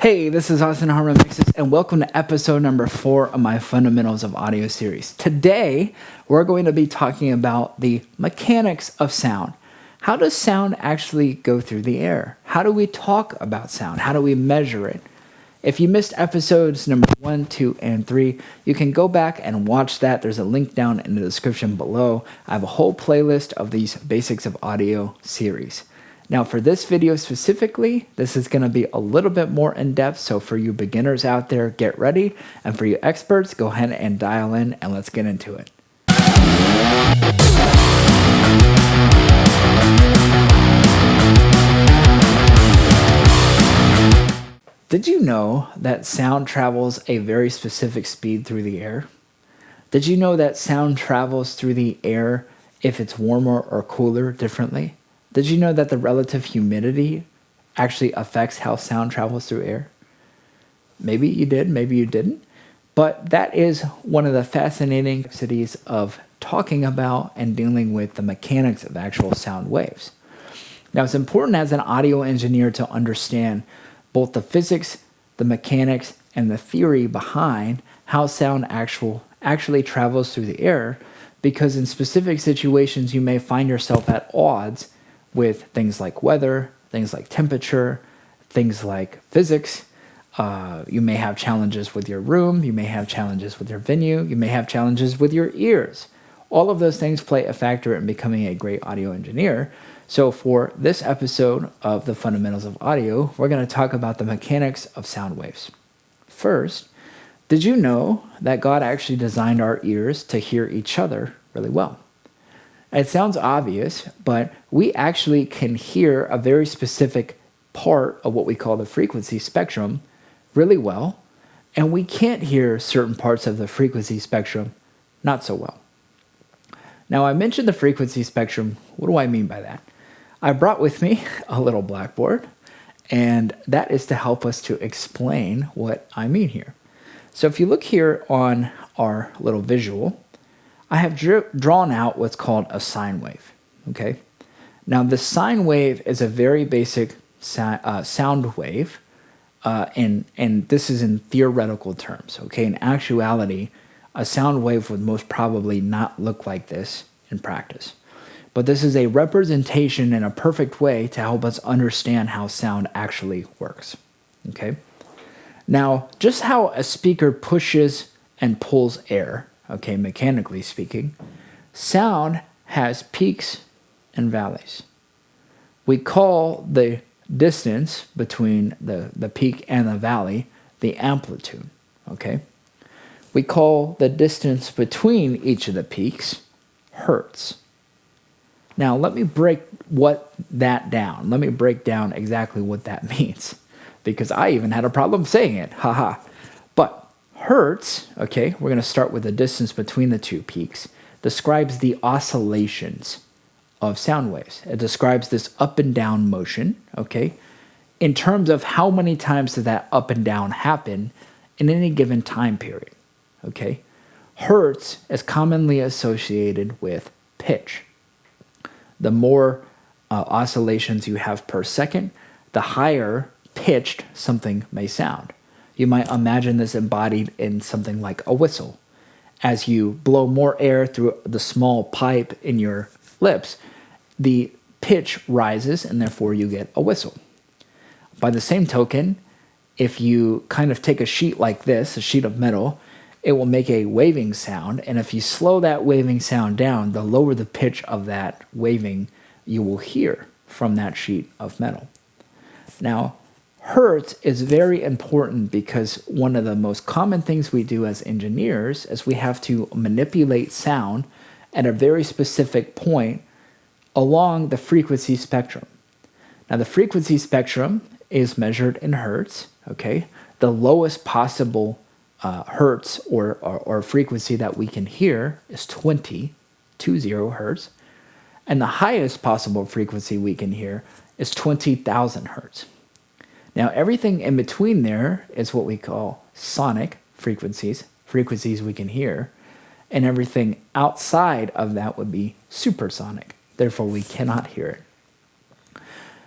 Hey, this is Austin Harman Mixes, and welcome to episode number 4 of my Fundamentals of Audio series. Today, we're going to be talking about the mechanics of sound. How does sound actually go through the air? How do we talk about sound? How do we measure it? If you missed episodes number 1, 2, and 3, you can go back and watch that. There's a link down in the description below. I have a whole playlist of these Basics of Audio series. Now for this video specifically, this is going to be a little bit more in-depth, so for you beginners out there, get ready, and for you experts, go ahead and dial in and let's get into it. Did you know that sound travels a very specific speed through the air? Did you know that sound travels through the air if it's warmer or cooler differently? Did you know that the relative humidity actually affects how sound travels through air? Maybe you did, maybe you didn't. But that is one of the fascinating complexities of talking about and dealing with the mechanics of actual sound waves. Now, it's important as an audio engineer to understand both the physics, the mechanics, and the theory behind how sound actually travels through the air, because in specific situations you may find yourself at odds with things like weather, things like temperature, things like physics. You may have challenges with your room, you may have challenges with your venue, you may have challenges with your ears. All of those things play a factor in becoming a great audio engineer. So for this episode of the Fundamentals of Audio, we're going to talk about the mechanics of sound waves. First, did you know that God actually designed our ears to hear each other really well? It sounds obvious, but we actually can hear a very specific part of what we call the frequency spectrum really well, and we can't hear certain parts of the frequency spectrum not so well. Now, I mentioned the frequency spectrum. What do I mean by that? I brought with me a little blackboard, and that is to help us to explain what I mean here. So if you look here on our little visual, I have drawn out what's called a sine wave, okay? Now, the sine wave is a very basic sound wave, and this is in theoretical terms, okay? In actuality, a sound wave would most probably not look like this in practice. But this is a representation in a perfect way to help us understand how sound actually works, okay? Now, just how a speaker pushes and pulls air, okay, mechanically speaking, sound has peaks and valleys. We call the distance between the peak and the valley the amplitude, okay? We call the distance between each of the peaks Hertz. Now, let me break that down. Let me break down exactly what that means, because I even had a problem saying it, haha. But Hertz, okay, we're going to start with the distance between the two peaks, describes the oscillations of sound waves. It describes this up and down motion, okay, in terms of how many times does that up and down happen in any given time period, okay? Hertz is commonly associated with pitch. The more oscillations you have per second, the higher pitched something may sound. You might imagine this embodied in something like a whistle. As you blow more air through the small pipe in your lips, the pitch rises and therefore you get a whistle. By the same token, if you kind of take a sheet like this, a sheet of metal, it will make a waving sound, and if you slow that waving sound down, the lower the pitch of that waving you will hear from that sheet of metal. Now, Hertz is very important because one of the most common things we do as engineers is we have to manipulate sound at a very specific point along the frequency spectrum. Now, the frequency spectrum is measured in Hertz, okay? The lowest possible Hertz or frequency that we can hear is 20 Hertz, and the highest possible frequency we can hear is 20,000 Hertz. Now, everything in between there is what we call sonic frequencies we can hear, and everything outside of that would be supersonic. Therefore, we cannot hear it.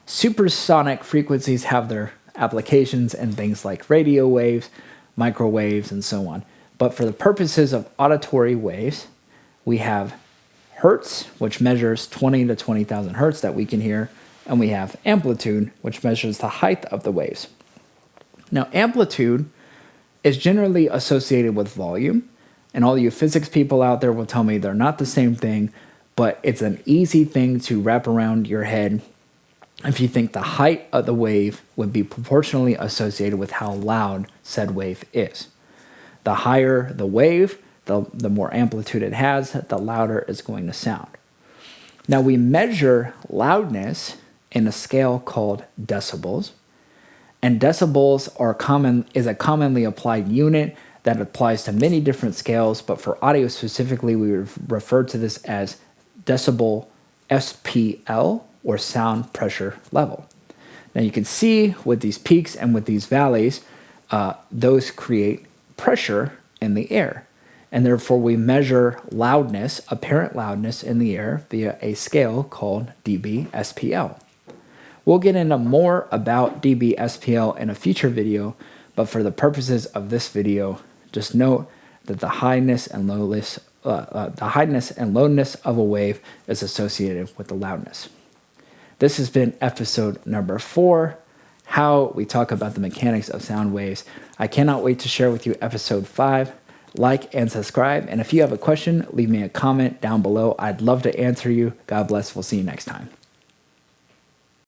Supersonic frequencies have their applications in things like radio waves, microwaves, and so on. But for the purposes of auditory waves, we have Hertz, which measures 20 to 20,000 hertz that we can hear, and we have amplitude, which measures the height of the waves. Now, amplitude is generally associated with volume, and all you physics people out there will tell me they're not the same thing, but it's an easy thing to wrap around your head if you think the height of the wave would be proportionally associated with how loud said wave is. The higher the wave, the more amplitude it has, the louder it's going to sound. Now, we measure loudness in a scale called decibels, and decibels is a commonly applied unit that applies to many different scales, but for audio specifically, we refer to this as decibel SPL, or sound pressure level. Now you can see with these peaks and with these valleys, those create pressure in the air. And therefore we measure loudness, apparent loudness in the air via a scale called dB/SPL. We'll get into more about dB/SPL in a future video, but for the purposes of this video, just note that the highness and lowness of a wave is associated with the loudness. This has been episode number 4, how we talk about the mechanics of sound waves. I cannot wait to share with you episode 5. Like and subscribe, and if you have a question, leave me a comment down below. I'd love to answer you. God bless. We'll see you next time.